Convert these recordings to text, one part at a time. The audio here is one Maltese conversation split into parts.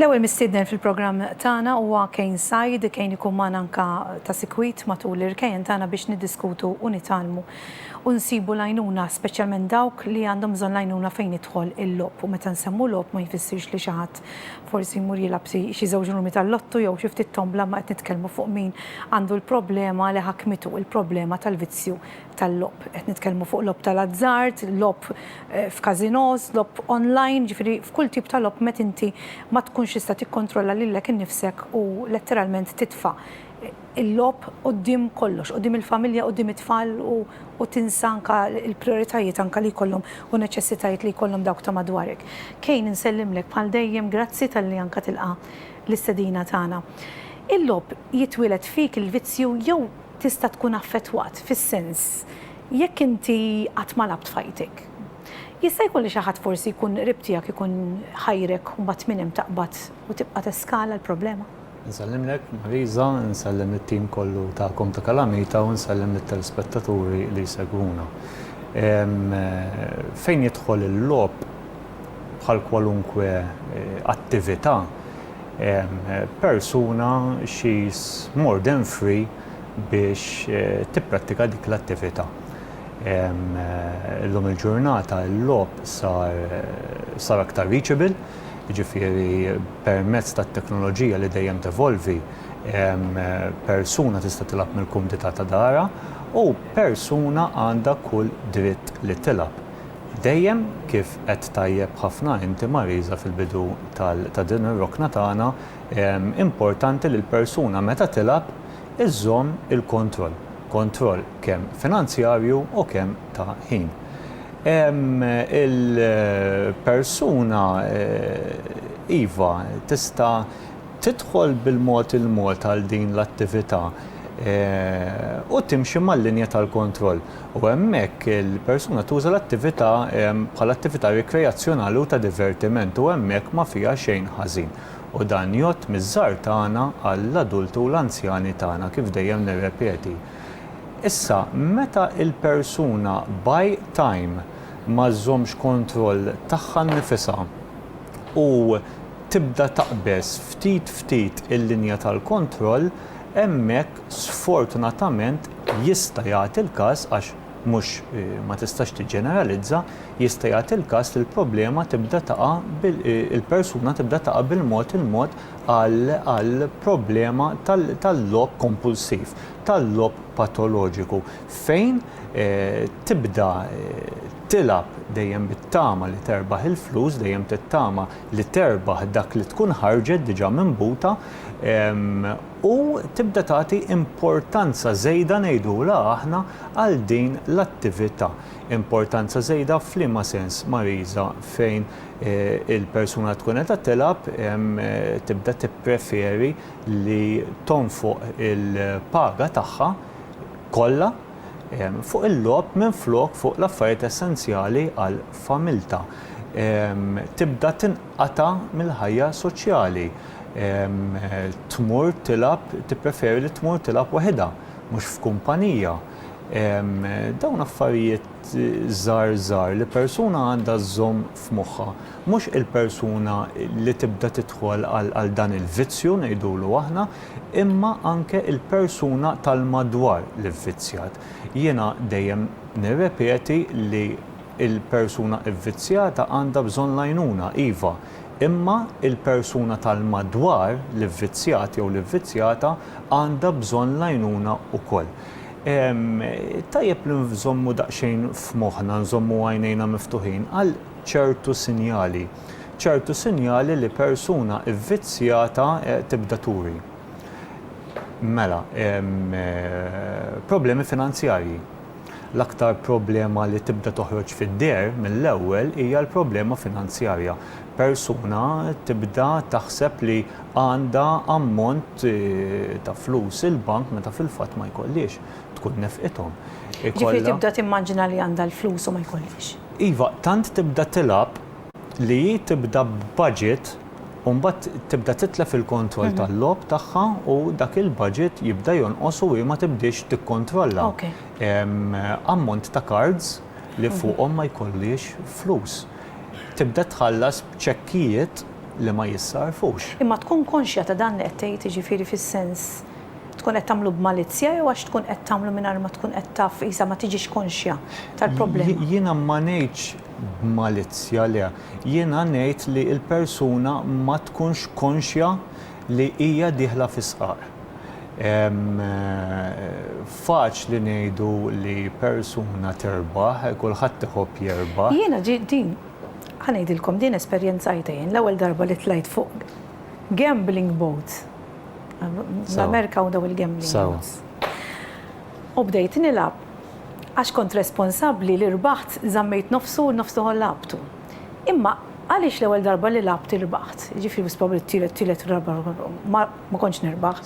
L-ewwel mistiednen fil-programm tagħna huwa Kejn Said, Kejn ikun magħna anke ta' sikwit matul l-irkejjen tagħna biex niddiskutu u nitalmu u nsibu l-għajnuna speċjalment dawk li għandhom bżonn l-għajnuna fejn idħol il-lob. U meta nsemmu lob ma jfissirx li xi ħadd forsi jmur jilab xi żewġ numri tal-lottu jew xi ftit tombla ma qed nitkellmu fuq min għandu l-problema li ħakmitu il-problema tal-vizzju tal-lob. Qed nitkellmu fuq lob tal-azzard, lob f'kazinos, lob online, ġifieri f'kull tip ta' lob met inti ma tkunx tista' tikkontrolla lilek innifsek u letteralment titfa' il-lob qudiem kollox, qudiem il-familja, qudiem it-tfal u tinsa anke il-prioritajiet anke li jkollhom u neċessitajiet li jkollhom dawk ta' madwarek. Kejn insellimlek bħal dejjem grazzi tal-li anke tilqa' l-istedina tagħna. Il-lob jitwieled fik il-vizzju jew tista' tkun affettwat fis-sens jekk inti qatt ma labt fajtek. Jista' jkolli xi ħadd forsi jkun qrib tiegħek ikun ħajrek u mbagħad minn hemm taqbad u tibqa' teskala l-problema? Nsellimlek Marisa, nsellim it-tim kollu tagħkom ta' Kalamita u nsellim lit-telespettaturi li jsegwuna. Fejn jidħol il-lob bħal kwalunkwe attività, persuna she's more than free biex tipprattika dik l-attività. Illum il-ġurnata l-lob sar aktar reachable, ġifieri permezz tat-teknoloġija li dejjem tevolvi, persuna tista' tilab mill-kumdità ta' darha u persuna għandha kull dritt li tilab. Dejjem kif qed tajjeb ħafna inti Marisa fil-bidu ta' din ir-rokna tagħna, importanti li l-persuna meta tilab iżżomm il-kontroll. Kontroll kemm finanzjarju u kemm ta' ħin. Il-persuna iva tista' tidħol bil-mod il-mod għal din l-attività u timxi mal-linja tal-kontroll. U hemmhekk il-persuna tuża l-attività bħala attività rikreazzjonali u ta' divertiment u hemmhekk ma fiha xejn ħażin. U dan jgħod miż-żgħar tagħna għall-adulti u l-anzjani tagħna kif dejjem nirrepeti. Issa, meta il-persuna by time ma żżommx kontroll tagħha nnifisha u tibda taqbes ftit il-linja tal-kontroll, hemmhekk sfortunatament jista' jagħti il-każ għax mhux ma tistax tiġġeneralizza, jista' jagħti il-każ li l-problema tibda il-persuna tibda taqa' bil-mod għal problema tal-lob kompulsiv, tal-lob patoloġiku, fejn tibda tilab dejjem bit-tama li terbaħ il-flus, dejjem tittama li terbaħ dak li tkun ħarġet diġà minbuta u tibda tagħti importanza żejda ngħidula aħna għal din l-attività. Importanza żejda f'liema sens Marisa fejn il-persuna tkun qed tilab tibda tippreferi li tonfoq il-paga tagħha kollha fuq il-lob minflok fuq l-affarijiet essenzjali għal familta. Tibda tinqata' mill-ħajja soċjali. Tmur tilab, tippreferi li tmur tilab waħedha, mhux f'kumpanija. Dawn affarijiet żgħar li persuna għandha żżomm f'moħħha, mhux il-persuna li tibda tidħol għal dan il-vizzju ngħidulu aħna, imma anke il-persuna tal-madwar li vvizzjat. Jiena dejjem nirrepeti li il-persuna vvizzjata għandha bżonn l-għajnuna, iva, imma il-persuna tal-madwar li vvizzjat jew li vvizzjata għandha bżonn l-għajnuna wkoll. Tajjeb li nżommu daqsxejn f'moħħna, nżommu għajnejna miftuħin għal ċertu sinjali. ċertu sinjali li persuna vvizzjata tibda turi. Mela, problemi finanzjarji. L-aktar problema li tibda toħroġ fid-der mill-ewwel hija l-problema finanzjarja. Persuna tibda taħseb li għandha ammont ta' flus il-bank meta fil-fatt ma jkollix tkun nefqithom. Ġifieri tibda timmaġina li għandha l-flus u ma jkollix. Iva, tant tibda tilab li tibda budget u mbagħad tibda titlef il-kontroll tal-lob tagħha u dak il-budget jibda jonqos u ma tibdix tikkontrolla. Ammont ta' cards li fuqhom ma jkollix flus. tibda tħallas b'ċekkijiet li ma jissarfux. Imma tkun konxja ta' dan li qed tgħid jiġifieri fis-sens tkun qed tagħmlu b'malizzja jew għax tkun qed tagħmlu mingħajr ma tkun qed taf isa ma tiġix konxja tal-problema. Jiena ma ngħidx b'malizzja le, jiena ngħid li l-persuna ma tkunx konxja li hija dieħla fis-sqar. Faċli ngħidu li persuna terbaħ, kulħadd iħobb jerbaħ. Jiena din ħanejdilkom din esperjenzajta jien l-ewwel darba li tlajt fuq gambling boat. L-Amerika u daw il-gambling boats. U bdejt nilab għax kont responsabbli li rbaħt żammejt nofsu u nofsu ħollabtu. Imma għaliex l-ewwel darba li labt irbaħt, ġifieri bis probabli tielet darba ma kontx nirbaħ.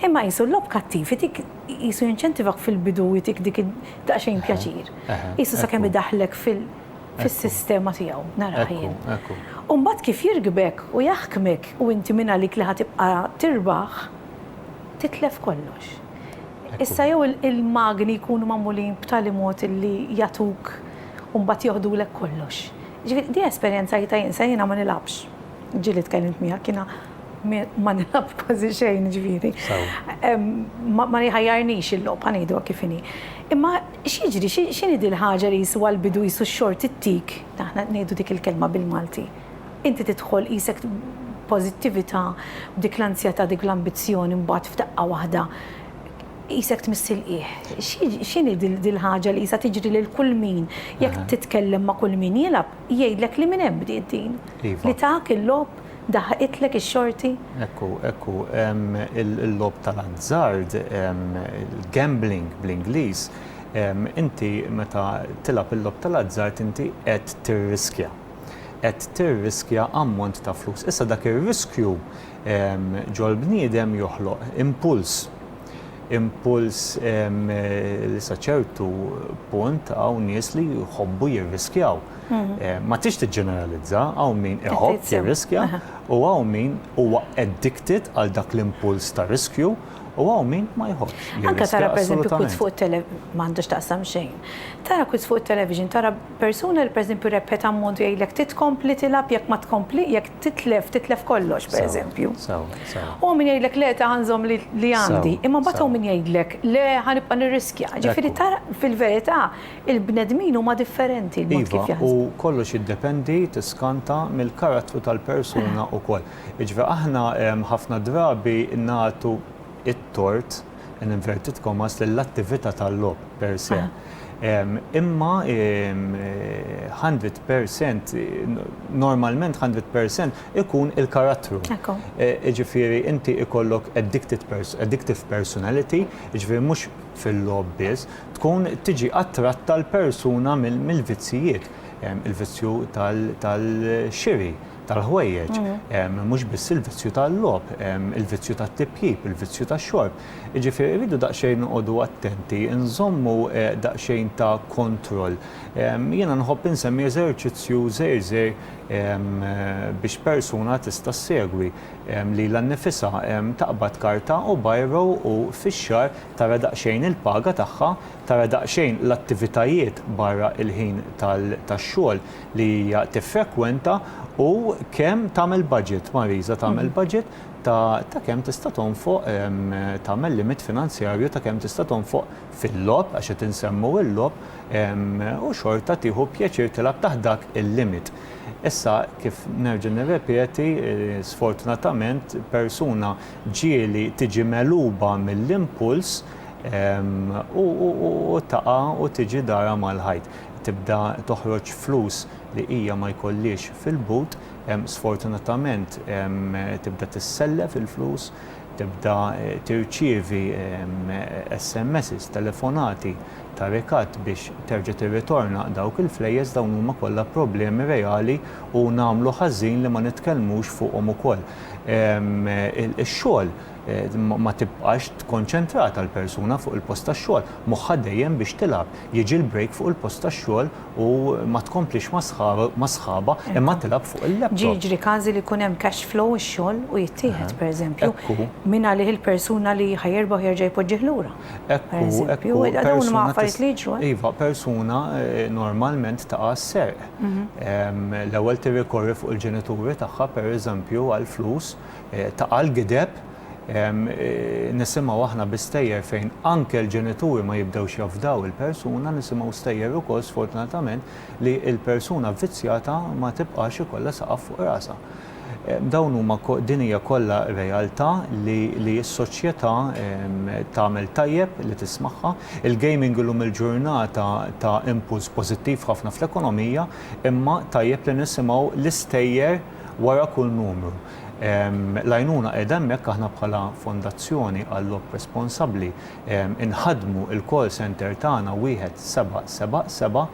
Imma qisu l-lob kattiv, qisu jinċentivak fil-bidu jitik dik daqsxejn pjaċir. Qisu sakemm idaħħlek fis-sistema tiegħu, nara jien. U mbagħad kif jirgbek u jaħkmek u inti minn għalik li ħatibqa' tirbaħ, titlef kollox. Issa jew il-magni jkunu magħmulin b'tali mod li jagħtuk u mbagħad joħdulek kollox. Ġifieri di esperjenza jiena ma nilabx. Ġieli tkellimt miegħek jiena ma nilab kważi xejn ġifieri. Ma jħajjarnix il-lob ħanejdu kif inhi. Imma x'jiġri, x'inhi din ħaġa li jisu għall-bidu jisu x-xort it-tik, aħna ngħidu dik il-kelma bil-Malti. Inti tidħol qisek pożittività, dik l-ansjetà, dik l-ambizzjoni mbagħad f'daqqa waħda qisek tmissil qiegħ. X'inhi din ħaġa li qisha tiġri lil kull min jekk titkellem ma' kull min jilab jgħidlek li minn hemm bdiet din. Li tak il-lob daħqitlek ix-xorti? Ekku, il-lob tal-azzard, gambling bl-Ingliż, inti meta tilab il-lob tal-azzard inti qed tirriskja. Qed tirriskja ammont ta' flus. Issa dak ir-riskju ġol bniedem joħloq impuls li sa ċertu punt hawn nies li jħobbu jirriskjaw. Ma tix tiġġeneralizza, hawn min iħobb jirriskja u hawn min huwa addicted għal dak l-impuls ta' riskju u hawn min ma jħobbx. Anke tara pereżempju kwiz fuq m'għandux taqsam xejn. Tara kwiz fuq it-television, tara persuna li pereżempju repeta ammont jgħidlek titkompli tilab jekk ma tkompli jekk titlef kollox pereżempju. U min jgħidlek le ta' ħanżhom li għandi, imma mbagħad hawn min jgħidlek le ħanibqa' nirriskja. Ġifieri tara fil-verità il-bnedmin huma differenti l-mod kif jaħsbu. U kollox jiddependi tiskanta mill-karattru tal-persuna wkoll. Jiġifieri aħna ħafna drabi nagħtu it-tort, in inverted commas, l-attività tal-lob per se. Imma 100%, normalment 100% ikun il-karattru. Ġifieri inti ikollok addictive personality, ġifieri mhux fil-lob biss, tkun tiġi attratta l-persuna mill-vizzijiet, il-vizzju tal-xiri, tal-ħwejjeġ, mhux biss il-vizzju tal-lob, il-vizzju tat-tipjib, il-vizzju tax-xorb. Jiġifieri rridu daqsxejn noqogħdu attenti, nżommu daqsxejn ta' kontroll. Jiena nħobb insemmi eżerċizzju żgħir biex persuna tista' ssegwi li l-annifisha taqbad karta u bajro u fix-xahar tara daqsxejn il-paga tagħha, tara daqsxejn l-attivitajiet barra il-ħin tax-xogħol li hija tiffrekwenta u kemm tagħmel budget, Marisa tagħmel budget ta' kemm tista' tonfoq tagħmel limit finanzjarju ta' kemm tista' tonfoq fil-lob għax qed insemmu il-lob u xorta tieħu pjaċir tilab taħt dak il-limit. Issa kif nerġa' nirrepeti, sfortunatament persuna ġieli tiġi megħluba mill-impuls u taqa' u tiġi dara mal-ħajt. Tibda toħroġ flus li hija ma jkollix fil-but, sfortunatament tibda tissellef il-flus, tibda tirċievi SMS, telefonati, tarikat biex terġa' tirritorna dawk il-flejjes dawn huma kollha problemi reali u nagħmlu ħażin li ma nitkellmux fuqhom ukoll. Ix-xogħol ma tibqax tkonċentrata l-persuna fuq il-post tax-xogħol, moħħha dejjem biex tilab, jiġi l-break fuq il-post tax-xogħol u ma tkomplix ma' sħaba imma tilab fuq il-laptop. Jiġri każi li jkun hemm cash flow ix-xogħol u jittieħed pereżempju minn għalih il-persuna li ħajjerbaħ jerġa' jpoġġih lura. Ekku, persuna affarijiet li jiġru. Iva, persuna normalment taqa' s-serq. L-ewwel tirrikorri fuq il-ġenituri tagħha pereżempju għal flus, taqa' l-gideb, nisimgħu aħna bi stejjer fejn anke l-ġenituri ma jibdewx jafdaw il-persuna, nisimgħu stejjer ukoll sfortunatament li l-persuna vizzjata ma tibqax ikollha saqaf fuq rasha. Dawn huma din hija kollha realtà li s-soċjetà tagħmel tajjeb li tismagħha. Il-gaming illum il-ġurnata ta' impuls pożittiv ħafna fl-ekonomija, imma tajjeb li nisimgħu l-istejjer wara kull numru. L-għajnuna hemmhekk aħna bħala fondazzjoni għall-lob responsabbli inħadmu il-call center tagħna 1777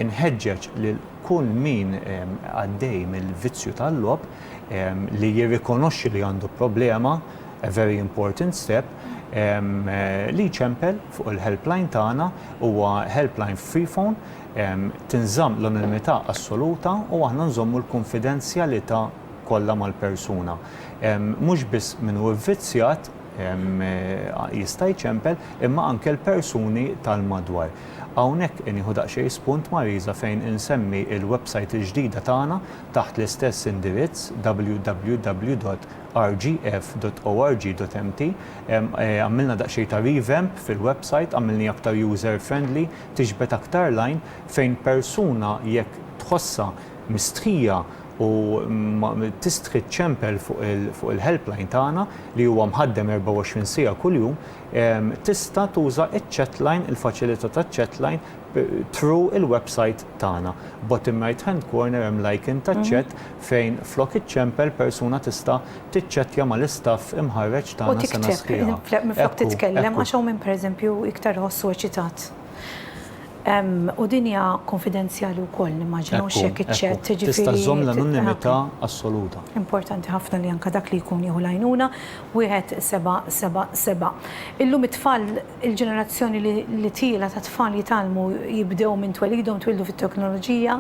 inħeġġeġ lil kull min għaddej mill-vizzju tal-lob li jirrikonoxxi li għandu problema, a very important step, li ċempel fuq il-helpline tagħna huwa helpline free phone, tinżamm l-anonimità assoluta u aħna nżommu l-konfidenzjalità kollha mal-persuna. Mhux biss min hu vvizzjat jista' jċempel imma anke l-persuni tal-madwar. Hawnhekk nieħu daqsxejn spunt Mariża fejn insemmi il-website il-ġdida tagħna taħt l-istess indirizz www.rgf.org.mt. Għamilna daqsxejn ta' revamp fil-website, għamilni aktar user friendly, tiġbed aktar line fejn persuna jekk tħossha mistħija u tistħi ċempel fuq il-helpline tagħna li huwa mħaddem 24 siegħa kuljum, tista' tuża iċ-chatline, il-faċilità taċ-chatline through il-website tagħna. Bottom right hand corner hemm like-in taċ-chat fejn flok iċ-ċempel persuna tista' tiċċettja mal-istaff imħarreġ tagħna sena sħiħa. Flok titkellem għax hawn minn pereżempju iktar ħossu eċitat. U din hija konfidenzjali wkoll nimmaġinu x'hekk iċ-chat ġifieri. Tista' żomm l-anonimità assoluta. Importanti ħafna li anke dak li jkun jieħu l-għajnuna 1777. Illum it-tfal il-ġenerazzjoni li tila ta' tfal jitalmu jibdew minn twelidhom twildu fit-teknoloġija,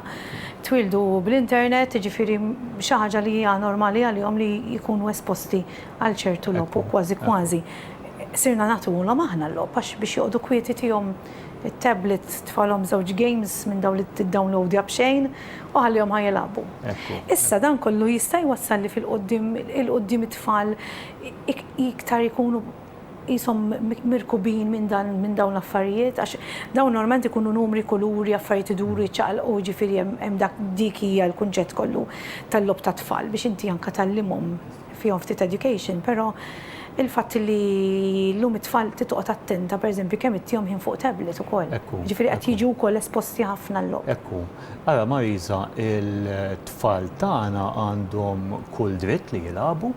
twildu bl-internet, ġifieri xi ħaġa li hija normali għalihom li jkunu esposti għal ċertu lob u kważi kważi. Sirna nagħtuhom aħna l-lob għax biex joqgħdu kwieti tiegħhom il-tablet tfalhom żewġ games minn dawn li tiddownloadja b'xejn u ħallihom ħajjilagħbu. Issa dan kollu jista' jwassal li fil-qudiem it-tfal iktar ikunu qishom mirkubin minn dawn l-affarijiet għax dawn normalment ikunu numri, kuluri, affarijiet iduru jiċċaqalqu ġifieri hemm dik hija l-kunċett kollu tal-lob ta' tfal biex inti anke tallimhom fihom ftit education, però il-fatt li llum it-tfal titqgħod attenta pereżempju kemm ittihom ħin fuq tablet ukoll. Ġifieri qed jiġu wkoll esposti ħafna l-lob. Ekku. Ara Mariża, il-tfal tagħna għandhom kull dritt li jilagħbu,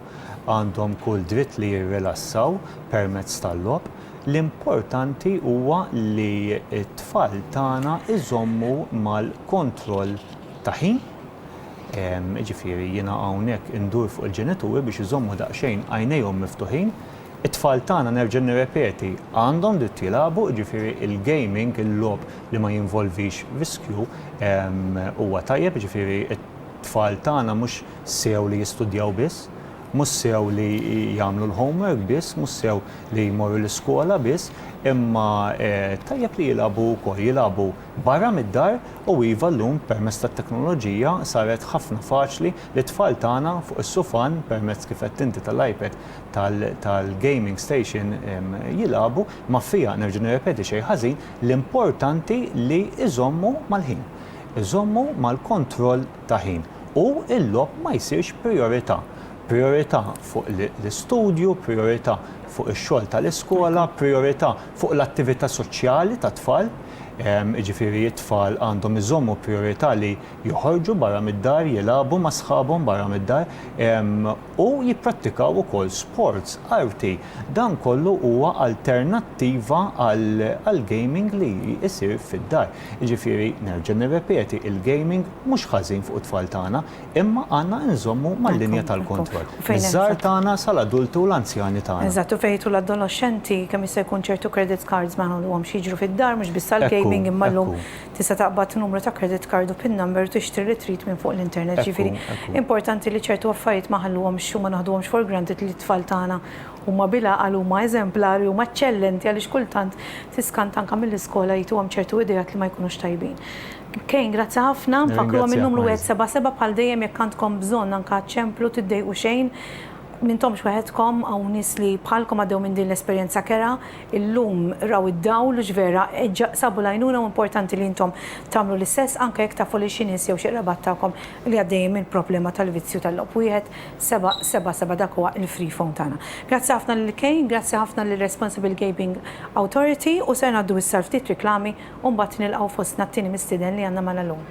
għandhom kull dritt li jirrilassaw permezz tal-lob. L-importanti huwa li t-tfal tagħna iżommu mal-kontroll ta' ħin. Ġifieri jiena hawnhekk indur fuq il-ġenituri biex iżommu daqsxejn għajnejhom miftuħin. It-tfal tagħna nerġa' nirrepeti għandhom dritt jilagħbu, ġifieri il-gaming, il-lob li ma jinvolvix riskju huwa tajjeb, ġifieri it-tfal tagħna mhux sew li jistudjaw biss, mhux sew li jagħmlu l-homework biss, mhux sew li jmorru l-iskola biss, imma tajjeb li jilagħbu barra mid-dar u iva llum permezz tat-teknoloġija saret ħafna faċli li t-tfal tagħna fuq is-sufan permezz kif qed inti tal-iPad tal-gaming station jilagħbu ma fija nerġa' nirrepeti xejn ħażin, l-importanti li iżommu mal-ħin, iżommu mal-kontroll ta' ħin u l-lob ma jsirx priorità. Priorità fuq l-istudju, priorità fuq ix-xogħol tal-iskola, priorità fuq l-attività soċjali tat-tfal. Ġifieri t-tfal għandhom iżommu priorità li joħorġu barra mid-dar, jilagħbu ma' sħabhom barra mid-dar u jipprattikaw ukoll sports, arti. Dan kollu huwa alternattiva għal gaming li jsir fid-dar. Ġifieri nerġa' nirrepeti, il-gaming mhux ħażin fuq it-tfal tagħna, imma għandna nżommu mal-linja tal-kontroll. Iż-żgħar tagħna sal-adulti u l-anzjani tagħna. Eżatt, fejtu l-adolescenti kemm jista' jkun ċertu credit cards ma għandhom jiġru fid-dar mhux biss Ekku, tal-gaming imma llum ekku. tista' taqbad numru ta' credit card u pin number u tixtri li trid minn fuq l-internet. Ekku, Ġifieri ekku. importanti li ċertu affarijiet ma ħalluhomx u ma naħduhomx for granted li t-tfal tagħna huma bilaqal huma eżemplari huma eċċellenti għaliex kultant tiskant anke mill-iskola jituhom ċertu idejat li ma jkunux tajbin. Kejn, grazzi ħafna, nfakruhom il-numru Ringrazzjak, 177 bħal dejjem jekk għandkom bżonn anke ċemplu tiddejqu xejn. Mintomx weħedkom għaw nis li bħalkom għaddew minn din l-esperienza kera, illum raw id-dawl ġvera, sabu lajnuna u importanti li intom tamlu l-istess anke jek tafu li xinis jew xirrabat tagħkom li għaddej minn problema tal-vizzju tal-lob. Wieħed 777 dak huwa il-free phone tagħna. Grazzi ħafna lil Kejn, grazzi ħafna lil Responsible Gaming Authority u se ngħaddu issa ftit riklami u mbagħad nilqgħu fostna t-tieni mistieden li għandna mal-lum.